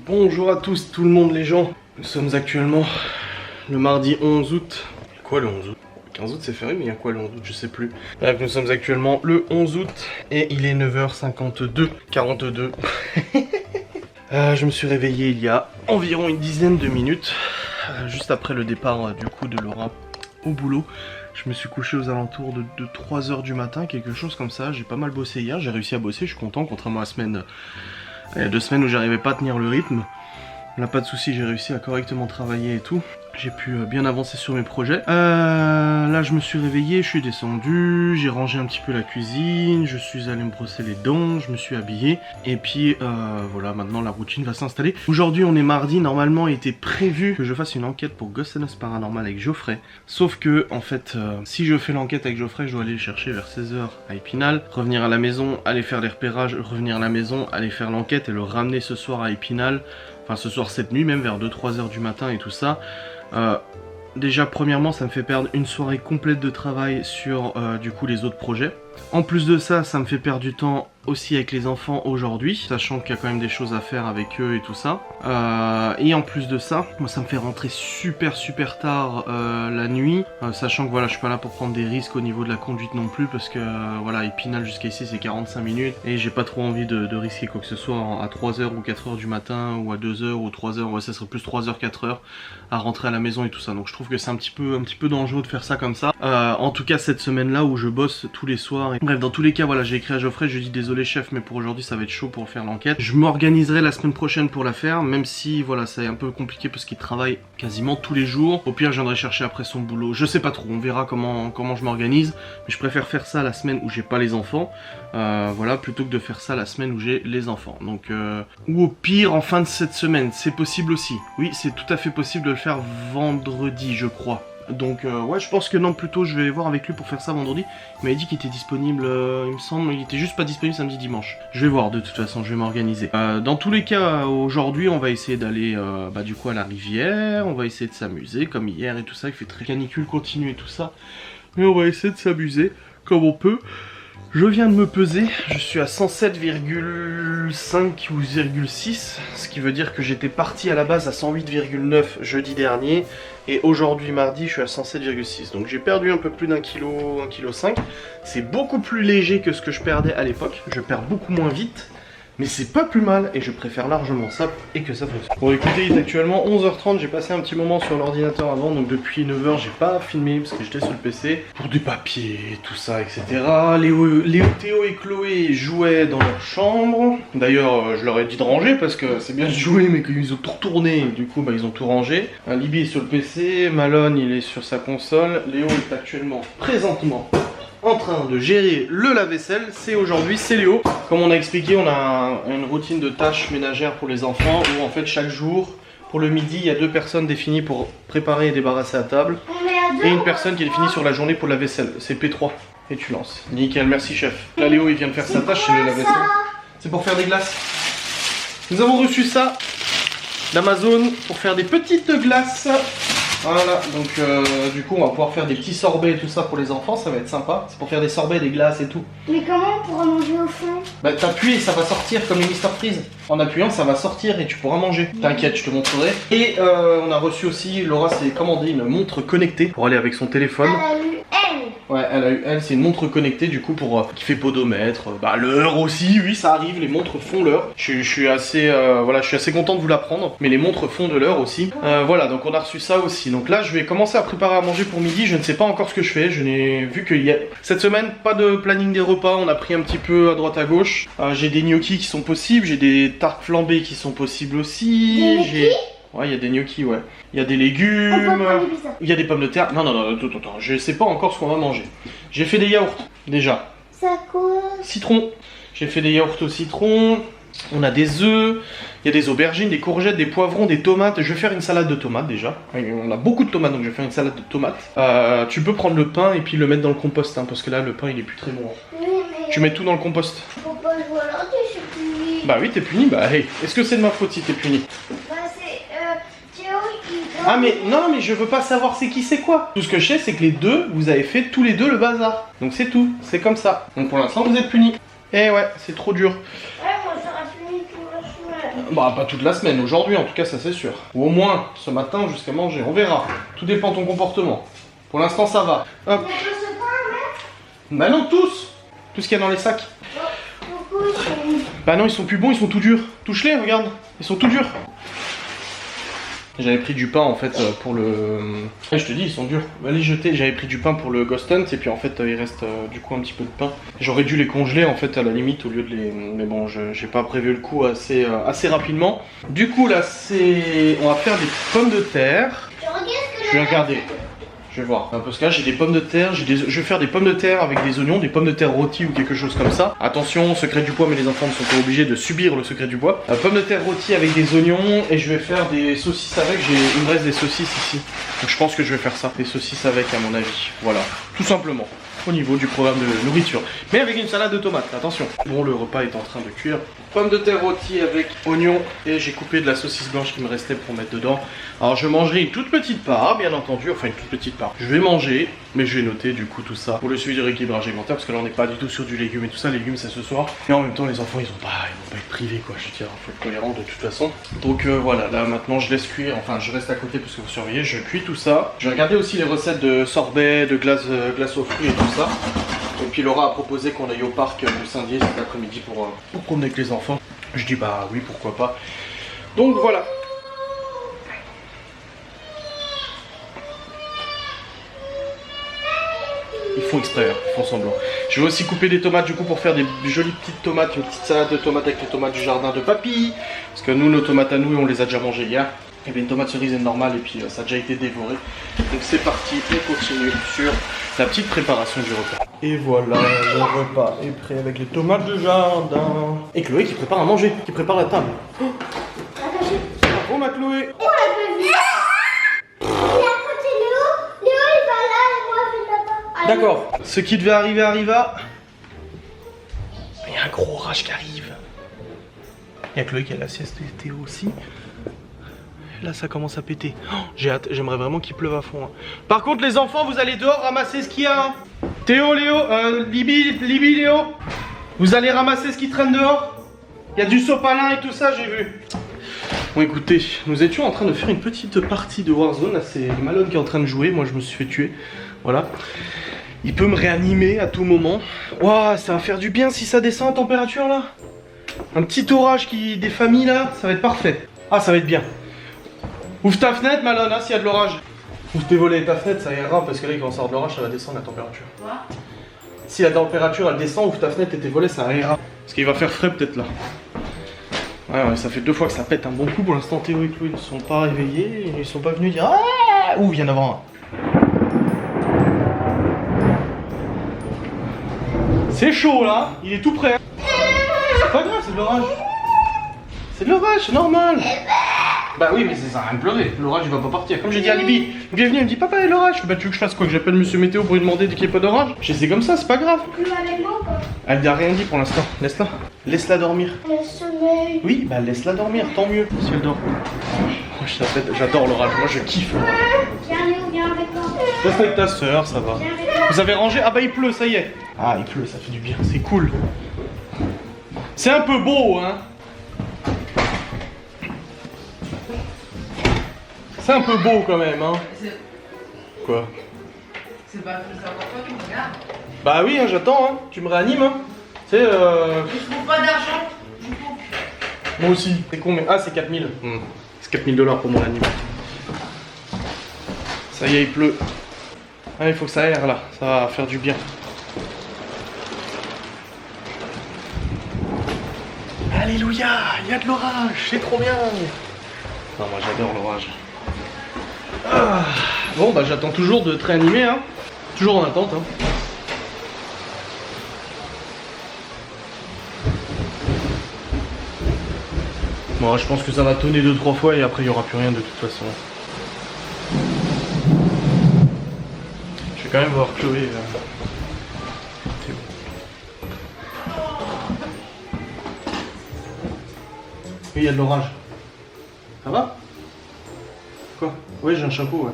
Bonjour à tous, tout le monde les gens. Nous sommes actuellement le mardi 11 août. Quoi le 11 août? 15 août c'est férié mais il y a quoi le 11 août? Je sais plus. Bref, nous sommes actuellement le 11 août et il est 9h52. 42. Je me suis réveillé il y a environ une dizaine de minutes. Juste après le départ du coup de Laura au boulot. Je me suis couché aux alentours de 3h du matin, quelque chose comme ça. J'ai pas mal bossé hier, j'ai réussi à bosser, je suis content, contrairement à la semaine... Il y a 2 semaines où j'arrivais pas à tenir le rythme. Là pas de soucis, j'ai réussi à correctement travailler et tout. J'ai pu bien avancer sur mes projets. Là je me suis réveillé, je suis descendu, j'ai rangé un petit peu la cuisine, je suis allé me brosser les dents, je me suis habillé. Et puis voilà, maintenant la routine va s'installer. Aujourd'hui on est mardi, normalement il était prévu que je fasse une enquête pour Ghost and Us Paranormal avec Geoffrey. Sauf que en fait, si je fais l'enquête avec Geoffrey, je dois aller le chercher vers 16h à Épinal, revenir à la maison, aller faire les repérages, revenir à la maison, aller faire l'enquête et le ramener ce soir à Épinal. Enfin ce soir cette nuit même vers 2-3h du matin et tout ça. Déjà premièrement ça me fait perdre une soirée complète de travail sur du coup les autres projets. En plus de ça, ça me fait perdre du temps aussi avec les enfants aujourd'hui, sachant qu'il y a quand même des choses à faire avec eux et tout ça. Et en plus de ça, moi ça me fait rentrer super tard la nuit, sachant que voilà, je suis pas là pour prendre des risques au niveau de la conduite non plus, parce que voilà, Épinal jusqu'à ici c'est 45 minutes, et j'ai pas trop envie de risquer quoi que ce soit à 3h ou 4h du matin, ou à 2h ou 3h, ouais ça serait plus 3h, 4h, à rentrer à la maison et tout ça. Donc je trouve que c'est un petit peu dangereux de faire ça comme ça. En tout cas cette semaine là où je bosse tous les soirs. Bref, dans tous les cas, voilà, j'ai écrit à Geoffrey, je lui ai dit désolé chef, mais pour aujourd'hui ça va être chaud pour faire l'enquête. Je m'organiserai la semaine prochaine pour la faire, même si voilà, c'est un peu compliqué parce qu'il travaille quasiment tous les jours. Au pire, je viendrai chercher après son boulot. Je sais pas trop, on verra comment je m'organise, mais je préfère faire ça la semaine où j'ai pas les enfants, voilà, plutôt que de faire ça la semaine où j'ai les enfants. Donc, ou au pire en fin de cette semaine, c'est possible aussi. Oui, c'est tout à fait possible de le faire vendredi, je crois. Donc ouais, je pense que non, plutôt je vais voir avec lui pour faire ça vendredi. Il m'avait dit qu'il était disponible, il me semble, il était juste pas disponible samedi dimanche. Je vais voir de toute façon, je vais m'organiser. Dans tous les cas, aujourd'hui on va essayer d'aller du coup à la rivière, on va essayer de s'amuser comme hier et tout ça. Il fait très canicule continue et tout ça, mais on va essayer de s'amuser comme on peut. Je viens de me peser, je suis à 107,5 ou 0,6, ce qui veut dire que j'étais parti à la base à 108,9 jeudi dernier, et aujourd'hui mardi je suis à 107,6, donc j'ai perdu un peu plus d'1 kg, 1,5 kg. C'est beaucoup plus léger que ce que je perdais à l'époque, je perds beaucoup moins vite, mais c'est pas plus mal et je préfère largement ça et que ça fonctionne. Bon écoutez, il est actuellement 11h30, j'ai passé un petit moment sur l'ordinateur avant, donc depuis 9h j'ai pas filmé parce que j'étais sur le PC pour des papiers, tout ça, etc. Léo, Théo et Chloé jouaient dans leur chambre. D'ailleurs je leur ai dit de ranger parce que c'est bien de jouer mais qu'ils ont tout retourné, du coup ils ont tout rangé. Libby est sur le PC, Malone il est sur sa console, Léo est actuellement, présentement, en train de gérer le lave-vaisselle. C'est aujourd'hui, c'est Léo. Comme on a expliqué, on a une routine de tâches ménagères pour les enfants où en fait chaque jour, pour le midi, il y a 2 personnes définies pour préparer et débarrasser la table. Et une personne qui est définie sur la journée pour la vaisselle. C'est P3. Et tu lances. Nickel, merci chef. Là Léo il vient de faire sa tâche, c'est le lave-vaisselle. C'est pour faire des glaces. Nous avons reçu ça d'Amazon pour faire des petites glaces. Voilà, donc du coup on va pouvoir faire des petits sorbets et tout ça pour les enfants, ça va être sympa. C'est pour faire des sorbets, des glaces et tout. Mais comment on pourra manger au fond? Bah t'appuies et ça va sortir comme les Mr Freeze. En appuyant ça va sortir et tu pourras manger. T'inquiète, je te montrerai. Et on a reçu aussi, Laura s'est commandé une montre connectée pour aller avec son téléphone. Elle a eu elle. Ouais, elle a eu elle, c'est une montre connectée du coup pour qui fait podomètre, l'heure aussi, oui ça arrive, les montres font l'heure. Je suis assez voilà, je suis assez content de vous l'apprendre, mais les montres font de l'heure aussi. Voilà, donc on a reçu ça aussi. Donc là je vais commencer à préparer à manger pour midi, je ne sais pas encore ce que je fais, je n'ai vu qu'il y a cette semaine pas de planning des repas, on a pris un petit peu à droite à gauche. J'ai des gnocchis qui sont possibles, j'ai des tartes flambées qui sont possibles aussi. Ouais, il y a des gnocchis, ouais. Il y a des légumes, il y a des pommes de terre. Non, attends, je sais pas encore ce qu'on va manger. J'ai fait des yaourts, déjà. Ça quoi? Citron. J'ai fait des yaourts au citron. On a des œufs, il y a des aubergines, des courgettes, des poivrons, des tomates. Je vais faire une salade de tomates déjà. On a beaucoup de tomates, donc je vais faire une salade de tomates. Tu peux prendre le pain et puis le mettre dans le compost, hein, parce que là, le pain, il est plus très bon. Oui, mais... Tu mets tout dans le compost. Faut pas jouer à l'ordi, je suis puni. Bah oui, t'es puni. Bah hey, est-ce que c'est de ma faute si t'es puni? Bah c'est... Théo, il... Ah mais non, mais je veux pas savoir c'est qui c'est quoi. Tout ce que je sais, c'est que les deux, vous avez fait tous les deux le bazar. Donc c'est tout, c'est comme ça. Donc pour l'instant, vous êtes punis. Eh ouais, c'est trop dur. Ouais, moi j'aurais puni tout la semaine. Bah pas toute la semaine, aujourd'hui en tout cas ça c'est sûr. Ou au moins ce matin jusqu'à manger, on verra. Tout dépend de ton comportement. Pour l'instant ça va. Hop. Mais je sais pas, mais... Bah non tous. Tout ce qu'il y a dans les sacs. Pourquoi ils sont... Bah non ils sont plus bons, ils sont tout durs. Touche-les, regarde. Ils sont tout durs. J'avais pris du pain en fait pour le... je te dis ils sont durs, va les jeter. J'avais pris du pain pour le Ghost Hunt et puis en fait il reste du coup un petit peu de pain. J'aurais dû les congeler en fait à la limite au lieu de les... Mais bon j'ai pas prévu le coup assez rapidement. Du coup là c'est... on va faire des pommes de terre. Je regarde ce que Je vais regarder. Je vais voir. Parce que là j'ai des pommes de terre, je vais faire des pommes de terre avec des oignons, des pommes de terre rôties ou quelque chose comme ça. Attention, secret du poids, mais les enfants ne sont pas obligés de subir le secret du poids. Pommes de terre rôties avec des oignons et je vais faire des saucisses avec. Il me reste des saucisses ici. Donc je pense que je vais faire ça. Des saucisses avec à mon avis. Voilà. Tout simplement. Au niveau du programme de nourriture. Mais avec une salade de tomates, attention. Bon, le repas est en train de cuire. Pommes de terre rôties avec oignons et j'ai coupé de la saucisse blanche qui me restait pour mettre dedans. Alors je mangerai une toute petite part, bien entendu, enfin une toute petite part. Je vais manger, mais je vais noter du coup tout ça pour le suivi du rééquilibrage alimentaire parce que là on n'est pas du tout sur du légume et tout ça. Les légumes c'est ce soir. Et en même temps les enfants ils vont pas être privés quoi. Je veux dire, faut être cohérent de toute façon. Donc voilà, là maintenant je laisse cuire. Enfin je reste à côté parce que vous surveillez. Je cuis tout ça. Je vais regarder aussi les recettes de sorbet, de glace aux fruits et tout ça. Et puis Laura a proposé qu'on aille au parc de Saint-Dié cet après-midi pour promener avec les enfants. Je dis bah oui pourquoi pas. Donc voilà. Ils font exprès, hein, ils font semblant. Je vais aussi couper des tomates du coup pour faire des jolies petites tomates, une petite salade de tomates avec les tomates du jardin de papy. Parce que nous, nos tomates à nous, on les a déjà mangées hier. Il y avait une tomate cerise normale et puis ça a déjà été dévoré. Donc c'est parti, on continue sur la petite préparation du repas. Et voilà, le repas est prêt avec les tomates de jardin. Et Chloé qui prépare à manger, qui prépare la table. Oh, bravo ma Chloé. On l'a pas vu. Il est à côté Léo. Léo il va là et moi je vais là-bas. Allez. D'accord, ce qui devait arriver arriva. Il y a un gros orage qui arrive. Il y a Chloé qui a la sieste et Théo aussi. Là ça commence à péter. Oh, j'ai hâte, j'aimerais vraiment qu'il pleuve à fond. Hein. Par contre les enfants vous allez dehors ramasser ce qu'il y a. Hein. Théo, Léo, Libby, Léo. Vous allez ramasser ce qui traîne dehors. Il y a du sopalin et tout ça j'ai vu. Bon écoutez, nous étions en train de faire une petite partie de Warzone. Là c'est Malone qui est en train de jouer, moi je me suis fait tuer. Voilà. Il peut me réanimer à tout moment. Waouh, ça va faire du bien si ça descend en température là. Un petit orage des familles là, ça va être parfait. Ah ça va être bien. Ouvre ta fenêtre Malone, hein, s'il y a de l'orage. Ouvre tes volets et ta fenêtre, ça ira parce que là quand on sort de l'orage ça va descendre la température. Quoi? Si la température elle descend, ouvre ta fenêtre et tes volets, ça ira. Parce qu'il va faire frais peut-être là. Ouais, ça fait 2 fois que ça pète un bon coup. Pour l'instant Théo et Chloé ne sont pas réveillés, ils ne sont pas venus dire ah. Ouh, il vient d'avoir un. C'est chaud là, il est tout prêt. Hein. C'est pas grave, c'est de l'orage. C'est de l'orage, c'est normal. Bah oui, mais ça sert à rien de pleurer. L'orage il va pas partir. Comme j'ai dit à Libby, il est venu, il me dit papa, il y a l'orage. Bah tu veux que je fasse quoi? Que j'appelle monsieur météo pour lui demander qu'il n'y ait pas d'orage? Je sais comme ça, c'est pas grave. Plus avec moi ou pas? Elle n'a rien dit pour l'instant. Laisse-la. Laisse-la dormir. Le sommeil. Oui, bah laisse-la dormir, tant mieux. Si elle dort. Moi j'adore l'orage, moi je kiffe l'orage. Viens Léo, viens avec moi. Reste avec ta soeur, ça va. Viens avec moi. Vous avez rangé? Ah bah il pleut, ça y est. Ah il pleut, ça fait du bien, c'est cool. C'est un peu beau, hein. C'est un peu beau quand même, hein. Quoi? C'est pas plus important que tu me regardes. Bah oui, hein, j'attends, hein. Tu me réanimes, hein. Tu sais, Je trouve pas d'argent. Je trouve. moi aussi. C'est combien? Ah, c'est 4000. C'est 4000 $ pour mon anime. Ça y est, il pleut. Ah, il faut que ça aère là. Ça va faire du bien. Alléluia, il y a de l'orage. C'est trop bien. Non, moi j'adore l'orage. Ah. Bon, bah j'attends toujours de te réanimer, hein. Toujours en attente, hein. Bon, je pense que ça va tonner 2-3 fois et après il n'y aura plus rien de toute façon. Je vais quand même voir Chloé. Théo. Oui, il y a de l'orage. Ça va? Quoi? Oui, j'ai un chapeau, ouais.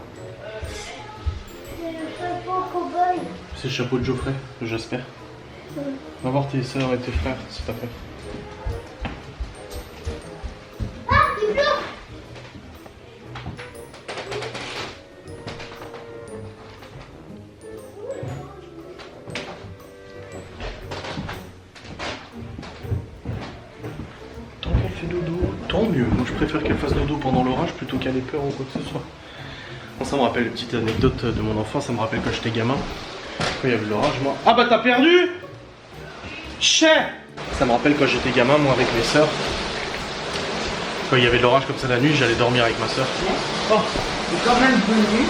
C'est le chapeau cow-boy. C'est le chapeau de Geoffrey, j'espère. Va voir tes soeurs et tes frères, s'il t'a plaît. je préfère qu'elle fasse dodo pendant l'orage plutôt qu'elle ait peur ou quoi que ce soit. Bon, ça me rappelle une petite anecdote de mon enfance, ça me rappelle quand j'étais gamin. Quand il y avait l'orage, moi. Ah bah t'as perdu! Chais! Ça me rappelle quand j'étais gamin, moi avec mes sœurs. Quand il y avait de l'orage comme ça la nuit, j'allais dormir avec ma sœur. Oh, c'est quand même venu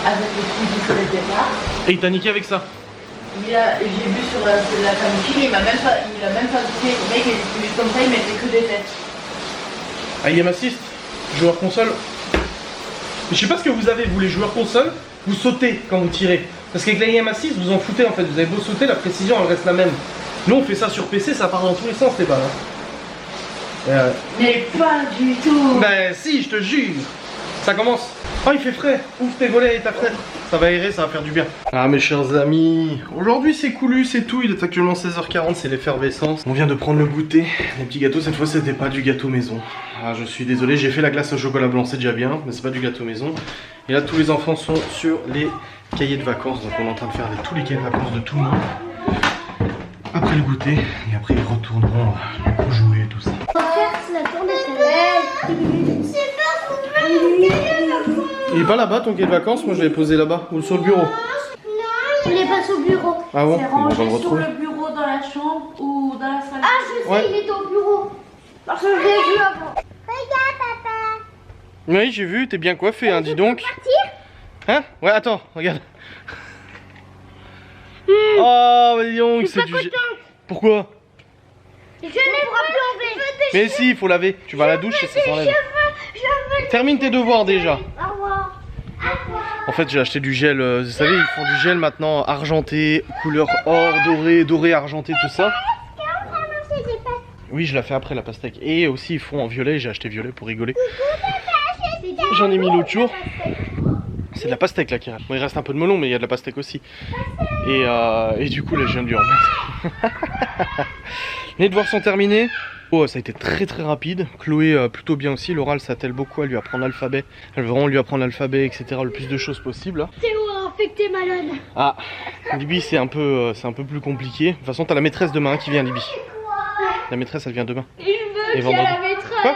avec le truc du départ. Et il t'a niqué avec ça? J'ai vu sur la canicule, il a même pas douté. Le mec, il était juste comme ça, il mettait que des têtes. Ah, Aim Assist, joueur console. Mais je sais pas ce que vous avez, vous les joueurs console, vous sautez quand vous tirez. Parce qu'avec l'Aim Assist, vous en foutez en fait, vous avez beau sauter, la précision elle reste la même. Nous on fait ça sur PC, ça part dans tous les sens les balles. Mais pas du tout. Ben si, je te jure. Ça commence. Oh, il fait frais. Ouvre tes volets et ta fenêtre. Ça va aérer, ça va faire du bien. Ah mes chers amis, aujourd'hui c'est coolu, c'est tout. Il est actuellement 16h40, c'est l'effervescence. On vient de prendre le goûter. Les petits gâteaux, cette fois c'était pas du gâteau maison. Ah je suis désolé, j'ai fait la glace au chocolat blanc, c'est déjà bien, mais c'est pas du gâteau maison. Et là tous les enfants sont sur les cahiers de vacances, donc on est en train de faire tous les cahiers de vacances de tout le monde. Après le goûter, et après ils retourneront du coup jouer et tout ça. On va faire la tour de chalet. C'est pas pour Il est pas là-bas ton cahier de vacances? Moi je l'ai posé là-bas, ou sur le bureau. Non, il est pas au bureau. Ah bon? C'est On va rangé le sur retrouver. le bureau dans la chambre ou dans la salle. Ah, je sais, Ouais. il est au bureau. Parce que je l'ai vu avant. Regarde, papa. Oui, j'ai vu, t'es bien coiffé, hein, dis donc. Hein? Ouais, attends, regarde. Oh, mais dis donc, c'est du... Pourquoi? Je n'ai pas plomber. Mais si, il faut laver. Tu vas à la douche et ça s'enlève. Termine tes devoirs déjà. Au revoir. Au revoir. En fait, j'ai acheté du gel. Vous savez, ils font du gel maintenant argenté, couleur or, doré, argenté, tout ça. Oui, je la fais après la pastèque. Et aussi, ils font en violet. J'ai acheté violet pour rigoler. J'en ai mis l'autre jour. C'est de la pastèque là qui reste. Bon, il reste un peu de melon, mais il y a de la pastèque aussi. Et du coup, là, je viens de lui remettre. Les devoirs sont terminés. Oh, ça a été très très rapide. Chloé plutôt bien aussi. L'oral s'attelle beaucoup à lui apprendre l'alphabet. Elle veut vraiment lui apprendre l'alphabet, etc. Le plus de choses possible. Là. Théo a infecté Malone. Ah, Libye c'est un peu plus compliqué. De toute façon, t'as la maîtresse demain qui vient, Libye. La maîtresse, elle vient demain. Il veut Et qu'il y a vendredi. la maîtresse. Quoi?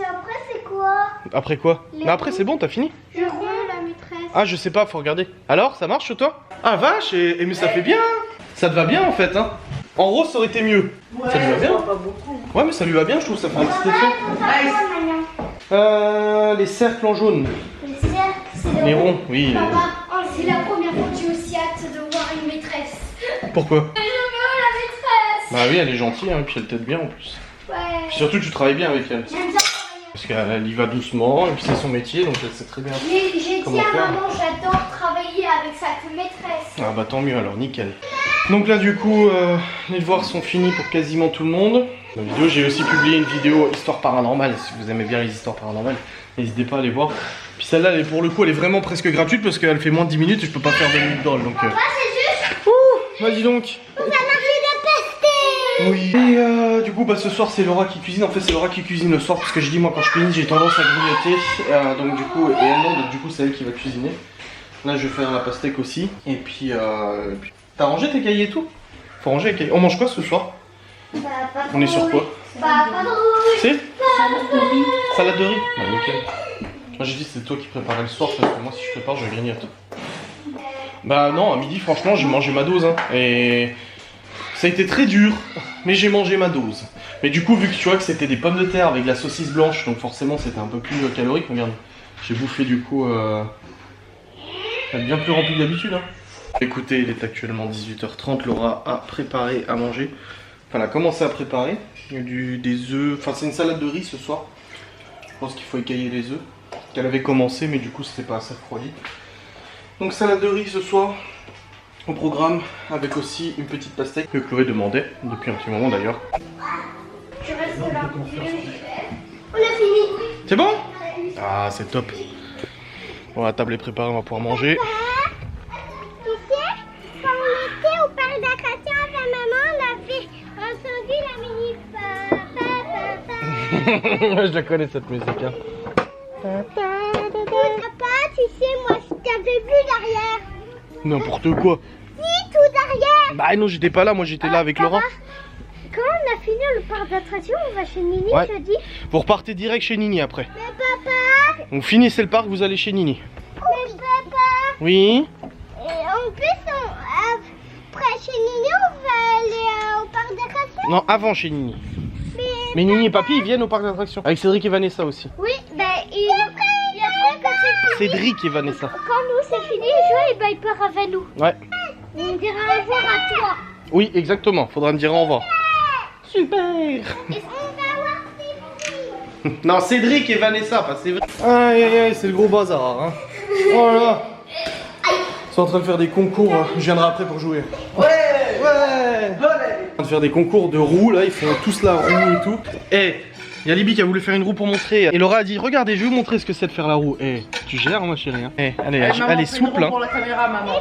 Après, c'est quoi? Après quoi? Mais après, c'est bon, t'as fini? Je veux la maîtresse. Ah, je sais pas, faut regarder. Alors, ça marche toi? Ah, vache, mais ça fait bien. Ça te va bien en fait, hein? En rose, ça aurait été mieux. Ouais, ça lui va bien? pas beaucoup. Ouais, mais ça lui va bien, je trouve, ça fait un petit effet. Les cercles en jaune. Les cercles, c'est le Les ronds, oui. Papa, c'est la première fois que tu es aussi hâte de voir une maîtresse. Pourquoi? Je veux la maîtresse. Bah oui, elle est gentille, hein, puis elle t'aide bien en plus. Ouais. Puis surtout, tu travailles bien avec elle. J'aime bien travailler. Parce qu'elle y va doucement, et puis c'est son métier, donc elle sait très bien. J'ai dit Comment à faire? maman, j'adore travailler avec sa maîtresse. Ah bah tant mieux alors, nickel. Donc là du coup, les devoirs sont finis pour quasiment tout le monde. Dans la vidéo, j'ai aussi publié une vidéo histoire paranormale. Si vous aimez bien les histoires paranormales, n'hésitez pas à aller voir. Puis celle-là, pour le coup, elle est vraiment presque gratuite parce qu'elle fait moins de 10 minutes et je peux pas faire de minutes drôles. Donc, Moi, c'est juste. Ouh, vas-y donc. On a mangé de pastel. Oui. Et du coup, bah ce soir, c'est Laura qui cuisine. En fait, c'est Laura qui cuisine le soir parce que je dis moi quand je cuisine, j'ai tendance à grignoter. Donc du coup, et elle non, donc du coup, c'est elle qui va cuisiner. Là, je vais faire la pastèque aussi. Et puis, t'as rangé tes cahiers et tout? Faut ranger les cahiers. On mange quoi ce soir? Bah, pas On est sur quoi? Pas C'est salade de riz. Bah nickel. Moi j'ai dit c'est toi qui préparais le soir parce que moi si je prépare je grignote. Bah non, à midi franchement j'ai mangé ma dose hein. Et ça a été très dur, mais j'ai mangé ma dose. Mais du coup vu que tu vois que c'était des pommes de terre avec de la saucisse blanche, donc forcément c'était un peu plus calorique, regarde. J'ai bouffé du coup bien plus rempli que d'habitude hein. Écoutez, il est actuellement 18h30, Laura a préparé à manger. Enfin, elle a commencé à préparer. Il y a des œufs. Enfin, c'est une salade de riz ce soir. Je pense qu'il faut écailler les œufs. Qu'elle avait commencé, mais du coup, c'était pas assez refroidi. Donc, salade de riz ce soir au programme, avec aussi une petite pastèque que Chloé demandait depuis un petit moment d'ailleurs. Tu restes là. On a fini. C'est bon? Ah, c'est top. Bon, la table est préparée, on va pouvoir manger. Tu sais, quand on était au parc d'attractions avec maman, on avait entendu la mini Je la connais cette musique. Hein. Papa, tu sais, moi je t'avais vu derrière. N'importe quoi. Si, tout derrière. Bah non, j'étais pas là, moi j'étais là avec Laura. quand on a fini le parc d'attractions, on va chez Nini Ouais. jeudi. Vous repartez direct chez Nini après. Mais papa, Vous finissez le parc, vous allez chez Nini. mais papa. Oui. Et en plus, après chez Nini, on va aller au parc d'attractions. Non, avant chez Nini. Mais Nini et Papy, ils viennent au parc d'attractions. Avec Cédric et Vanessa aussi. Oui, ben et après que c'est fini, Cédric et Vanessa. quand nous c'est fini, et ben il part avec nous. Ouais. On dira au revoir à toi. Oui, exactement. Faudra me dire au revoir. Super. Et on va voir Cédric. Non, Cédric et Vanessa, pas Cédric. Aïe aïe aïe, c'est le gros bazar. Hein. Oh là là. Ils sont en train de faire des concours. Hein. Je viendrai après pour jouer. Ouais. Ils sont en train de faire des concours de roues. Là, ils font tous la roue et tout. Eh, il y a Libby qui a voulu faire une roue pour montrer. Et Laura a dit, regardez, je vais vous montrer ce que c'est de faire la roue. Eh, tu gères, ma chérie. Hein. Eh, allez, Maman, elle est fais une souple. roue Hein. pour la caméra, maman.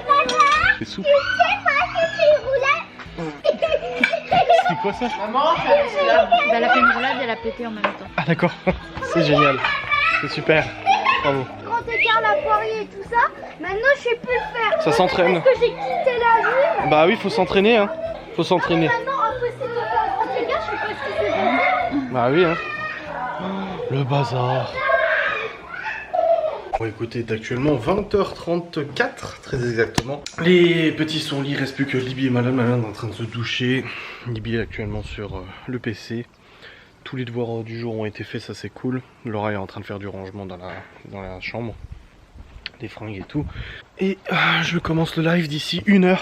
C'est souple. Tu sais moi que tu roulais. C'est quoi ça? Maman, c'est là. Bah, elle a fait une roulade et elle a pété en même temps. Ah d'accord. C'est génial. C'est super. Bravo. Grand écart, la poirier et tout ça. Maintenant, je sais plus le faire. Ça s'entraîne. Parce que j'ai quitté la ville. Bah oui, faut s'entraîner. Hein. Faut s'entraîner. Maintenant, impossible de faire un grand écart, je sais pas ce que c'est. Bah oui, hein. Le bazar. Bon, écoutez, il est actuellement 20h34, très exactement. Les petits sont au lit, il reste plus que Libby et Malone. Malone est en train de se doucher. Libby est actuellement sur le PC. Tous les devoirs du jour ont été faits, ça c'est cool. Laura est en train de faire du rangement dans la chambre. Des fringues et tout. Et je commence le live d'ici 1h.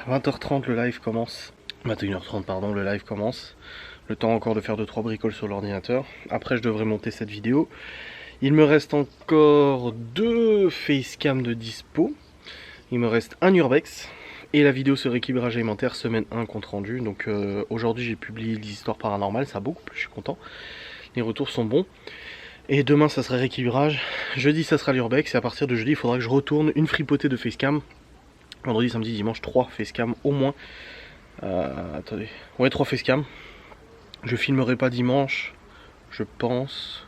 20h30 le live commence. 21h30 pardon, le live commence. Le temps encore de faire 2-3 bricoles sur l'ordinateur. Après je devrais monter cette vidéo. Il me reste encore 2 facecam de dispo. Il me reste un urbex. Et la vidéo sur rééquilibrage alimentaire semaine 1 compte rendu. Donc aujourd'hui j'ai publié les histoires paranormales. Ça a beaucoup plu, je suis content. Les retours sont bons. Et demain ça sera rééquilibrage. Jeudi ça sera l'urbex. Et à partir de jeudi il faudra que je retourne une fripotée de facecam. Vendredi, samedi, dimanche 3 facecam au moins. Attendez. Ouais, 3 facecam. Je filmerai pas dimanche. Je pense.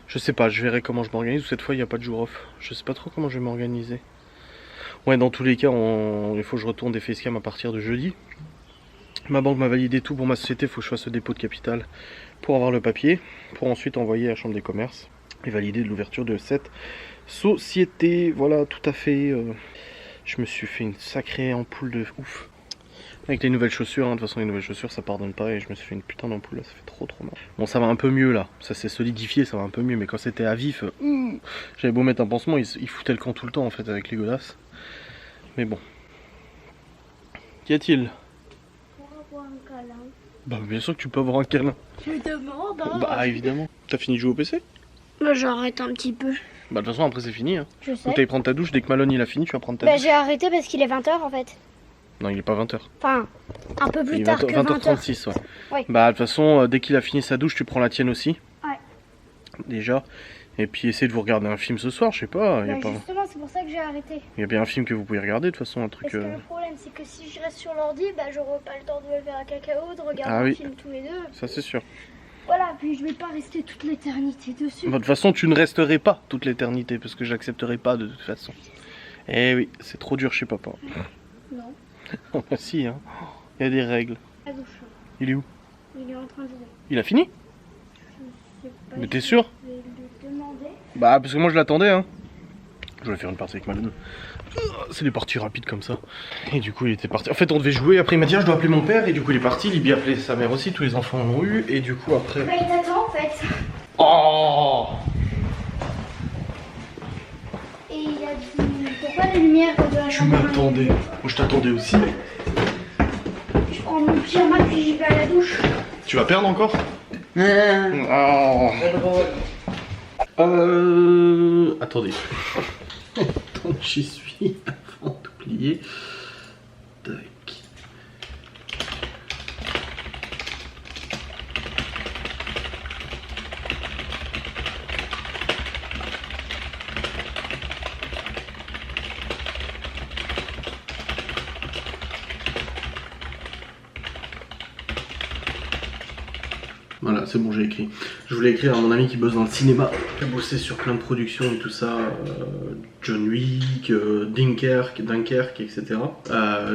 Je sais pas, je verrai comment je m'organise. Cette fois il n'y a pas de jour off. Je sais pas trop comment je vais m'organiser. Ouais, dans tous les cas, il faut que je retourne des facecam à partir de jeudi. Ma banque m'a validé tout pour ma société. Il faut que je fasse ce dépôt de capital pour avoir le papier. Pour ensuite envoyer à la chambre des commerces. Et valider l'ouverture de cette société. Voilà, tout à fait. Je me suis fait une sacrée ampoule de ouf. Avec les nouvelles chaussures, hein. De toute façon les nouvelles chaussures ça pardonne pas et je me suis fait une putain d'ampoule là, ça fait trop mal. Bon ça va un peu mieux là, ça s'est solidifié, ça va un peu mieux, mais quand c'était à vif, j'avais beau mettre un pansement, il foutait le camp tout le temps en fait avec les godasses. Mais bon. Qu'y a-t-il? Pour avoir un câlin. Bah bien sûr que tu peux avoir un câlin. Je demande. Hein. Bah évidemment. T'as fini de jouer au PC? Bah, j'arrête un petit peu. Bah de toute façon après c'est fini hein. Je sais. Faut que t'ailles prendre ta douche, dès que Malone il a fini tu vas prendre ta Bah, douche. j'ai arrêté parce qu'il est 20h en fait. Non il est pas 20h. Enfin, un peu plus Il est tard que 20h. 20h36 ouais. Ouais. Bah de toute façon dès qu'il a fini sa douche tu prends la tienne aussi. Ouais. Déjà. Et puis essayez de vous regarder un film ce soir, je sais pas. Bah, justement, c'est pour ça que j'ai arrêté. Il y a bien un film que vous pouvez regarder de toute façon, un truc. Parce que le problème, c'est que si je reste sur l'ordi, bah, j'aurai pas le temps de me faire un cacao, de regarder Ah un oui. film tous les deux. Ça c'est sûr. Voilà, puis je vais pas rester toute l'éternité dessus. Bah, de toute façon tu ne resterais pas toute l'éternité parce que j'accepterai pas de toute façon. Eh oui, c'est trop dur chez papa. Non, Oh bah si hein. Il y a des règles. la douche. Il est où? Il est en train de jouer. Il a fini? Je sais pas. Mais t'es sûr? Je vais lui demander. Bah parce que moi je l'attendais hein. Je voulais faire une partie avec Malone. C'est des parties rapides comme ça. Et du coup il était parti. En fait on devait jouer, après il m'a dit ah, je dois appeler mon père et du coup il est parti, Libby a appelé sa mère aussi, tous les enfants l'ont eu et du coup après... Bah, il t'attend en fait. Oh. Et il a dit pourquoi la lumière de la Tu chambre. m'attendais. Moi je t'attendais aussi. Je prends mon pyjama puis j'y vais à la douche. Tu vas perdre encore? Oh. Attendez. Tant que j'y suis, avant d'oublier. Tac. Voilà, c'est bon, j'ai écrit. Je voulais écrire à mon ami qui bosse dans le cinéma, qui a bossé sur plein de productions et tout ça, John Wick, Dunkerque, etc.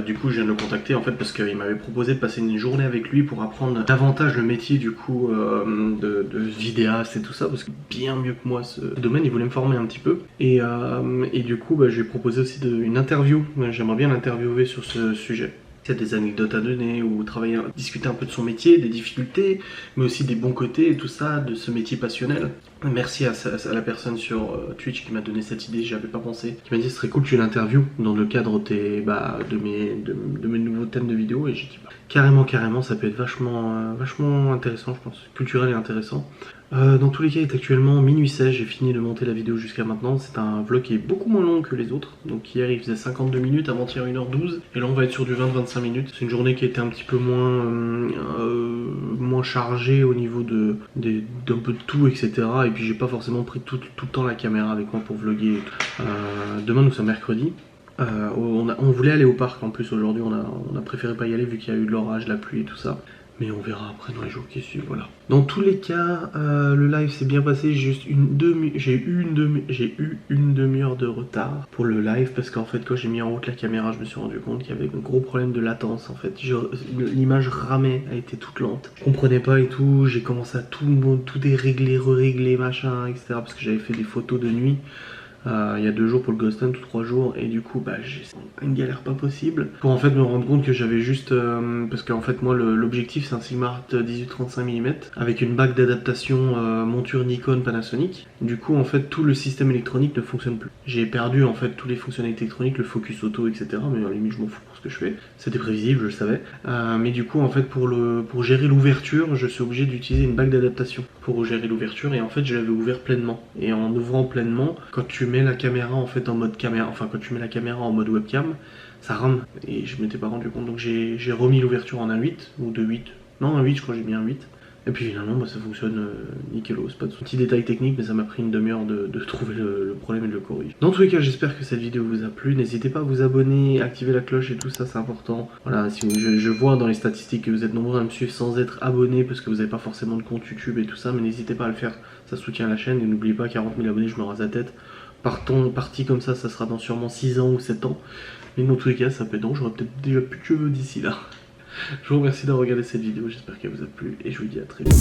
Du coup je viens de le contacter en fait parce qu'il m'avait proposé de passer une journée avec lui pour apprendre davantage le métier du coup de vidéaste et tout ça, parce que bien mieux que moi ce domaine, il voulait me former un petit peu. Et du coup je lui ai proposé aussi une interview, j'aimerais bien l'interviewer sur ce sujet. Il y a des anecdotes à donner ou discuter un peu de son métier, des difficultés, mais aussi des bons côtés et tout ça, de ce métier passionnel. Merci à la personne sur Twitch qui m'a donné cette idée, j'y avais pas pensé. Qui m'a dit ce serait cool que tu l'interviewes dans le cadre de mes nouveaux thèmes de vidéo. Et j'ai dit carrément, ça peut être vachement intéressant, je pense, culturel et intéressant. Dans tous les cas, il est actuellement minuit 16, j'ai fini de monter la vidéo jusqu'à maintenant. C'est un vlog qui est beaucoup moins long que les autres. Donc hier il faisait 52 minutes, avant-hier 1h12. Et là on va être sur du 20-25 minutes. C'est une journée qui a été un petit peu moins chargée au niveau d'un peu de tout, etc. Et puis j'ai pas forcément pris tout le temps la caméra avec moi pour vlogger. Demain nous sommes mercredi. On voulait aller au parc en plus aujourd'hui, on a préféré pas y aller vu qu'il y a eu de l'orage, la pluie et tout ça. Mais on verra après dans les jours qui suivent, voilà. Dans tous les cas, le live s'est bien passé, j'ai eu une demi-heure de retard pour le live parce qu'en fait quand j'ai mis en route la caméra, je me suis rendu compte qu'il y avait un gros problème de latence en fait. L'image ramait, elle était toute lente. Je comprenais pas et tout, j'ai commencé à tout dérégler, re-régler, machin, etc. parce que j'avais fait des photos de nuit. Il y a 2 jours pour le Ghost Hunt ou 3 jours et du coup j'ai une galère pas possible pour en fait me rendre compte que j'avais juste parce qu'en fait moi l'objectif c'est un Sigma Art 18-35 mm avec une bague d'adaptation monture Nikon Panasonic. Du coup en fait tout le système électronique ne fonctionne plus. J'ai perdu en fait toutes les fonctionnalités électroniques, le focus auto, etc. mais à la limite je m'en fous pour ce que je fais, c'était prévisible, je le savais. Mais du coup en fait pour gérer l'ouverture je suis obligé d'utiliser une bague d'adaptation pour gérer l'ouverture et en fait je l'avais ouvert pleinement et en ouvrant pleinement, quand tu mets la caméra en fait en mode caméra, enfin quand tu mets la caméra en mode webcam, ça rame et je m'étais pas rendu compte, donc j'ai remis l'ouverture en 1.8 ou 2.8, non 1.8 je crois, j'ai mis 1.8 et puis finalement ça fonctionne nickelos, pas de petit détail technique mais ça m'a pris une demi-heure de trouver le problème et de le corriger. Dans tous les cas j'espère que cette vidéo vous a plu, n'hésitez pas à vous abonner, activer la cloche et tout ça c'est important. Voilà, si je vois dans les statistiques que vous êtes nombreux à me suivre sans être abonné parce que vous n'avez pas forcément de compte YouTube et tout ça, mais n'hésitez pas à le faire, ça soutient la chaîne et n'oubliez pas 40 000 abonnés je me rase la tête. Parti comme ça sera dans sûrement 6 ans ou 7 ans. Mais dans tous les cas, ça peut être long, j'aurai peut-être déjà plus de cheveux d'ici là. Je vous remercie d'avoir regardé cette vidéo, j'espère qu'elle vous a plu et je vous dis à très vite.